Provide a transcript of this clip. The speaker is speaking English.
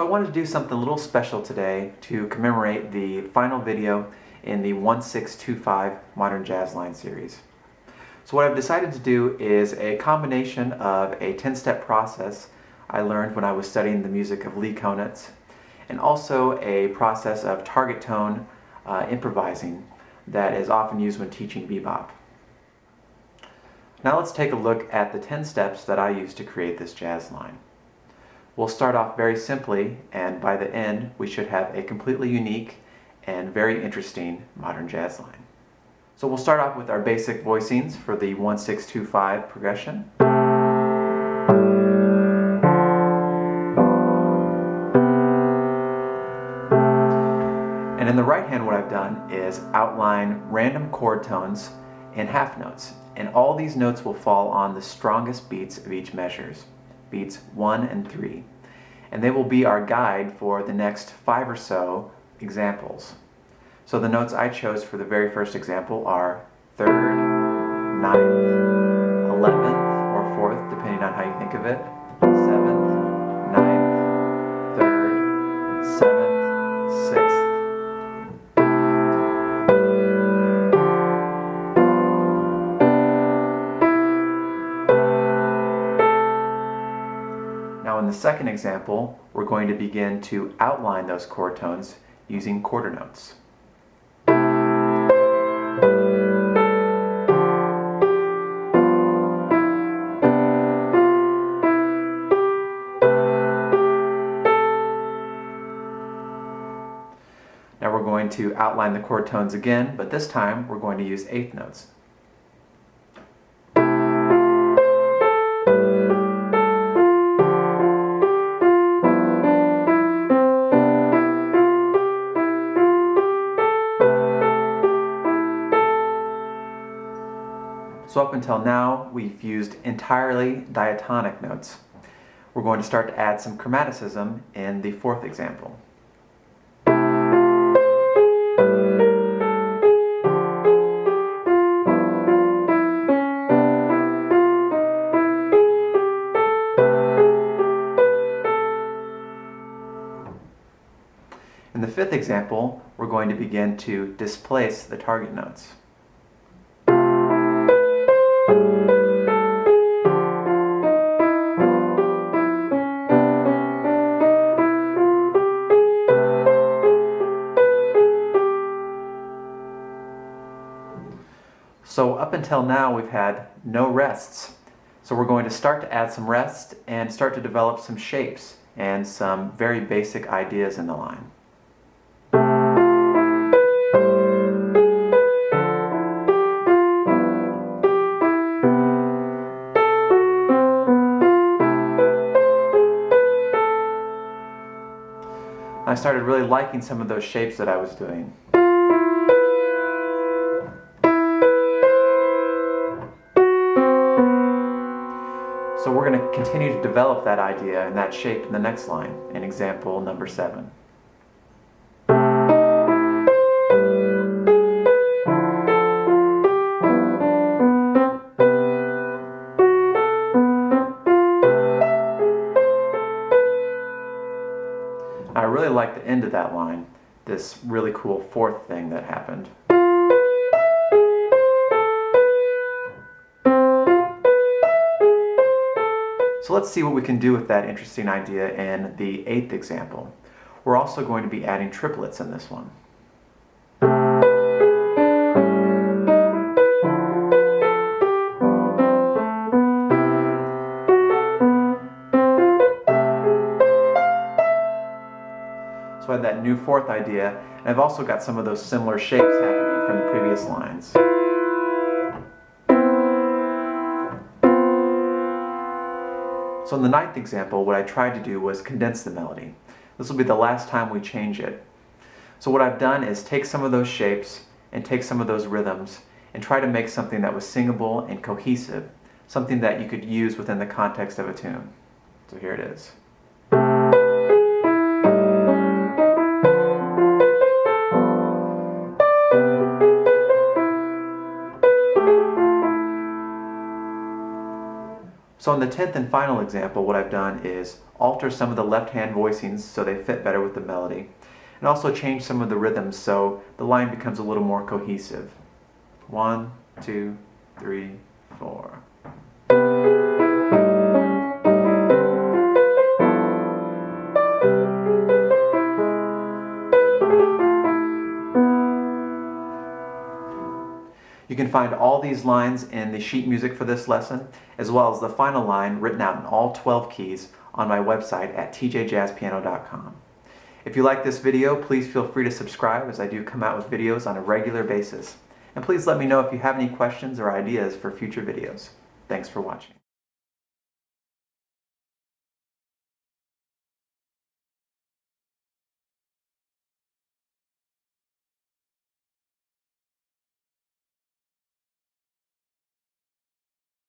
So I wanted to do something a little special today to commemorate the final video in the 1625 Modern Jazz Line series. So what I've decided to do is a combination of a 10-step process I learned when I was studying the music of Konitz, and also a process of target tone improvising that is often used when teaching be-bop. Now let's take a look at the 10 steps that I used to create this jazz line. We'll start off very simply, and by the end we should have a completely unique and very interesting modern jazz line. So we'll start off with our basic voicings for the 1625 progression. And in the right hand, what I've done is outline random chord tones in half notes, and all these notes will fall on the strongest beats of each measures, beats 1 and 3, and they will be our guide for the next 5 or so examples. So the notes I chose for the very first example are 3rd, 9th, 11th, or 4th, depending on how you think of it, 7th, 9th, 3rd, 7th, 6th. Now in the second example, we're going to begin to outline those chord tones using quarter notes. Now we're going to outline the chord tones again, but this time we're going to use eighth notes. So up until now, we've used entirely diatonic notes. We're going to start to add some chromaticism in the fourth example. In the fifth example, we're going to begin to displace the target notes. So up until now we've had no rests. So we're going to start to add some rest and start to develop some shapes and some very basic ideas in the line. I started really liking some of those shapes that I was doing. So we're going to continue to develop that idea and that shape in the next line, in example number 7. I really like the end of that line, this really cool fourth thing that happened. So let's see what we can do with that interesting idea in the 8th example. We're also going to be adding triplets in this one. So I had that new fourth idea, and I've also got some of those similar shapes happening from the previous lines. So in the 9th example, what I tried to do was condense the melody. This will be the last time we change it. So what I've done is take some of those shapes and take some of those rhythms and try to make something that was singable and cohesive, something that you could use within the context of a tune. So here it is. So in the 10th and final example, what I've done is alter some of the left-hand voicings so they fit better with the melody, and also change some of the rhythms so the line becomes a little more cohesive. 1, 2, 3, 4. You can find all these lines in the sheet music for this lesson, as well as the final line written out in all 12 keys on my website at tjjazzpiano.com. If you like this video, please feel free to subscribe, as I do come out with videos on a regular basis. And please let me know if you have any questions or ideas for future videos. Thanks for watching.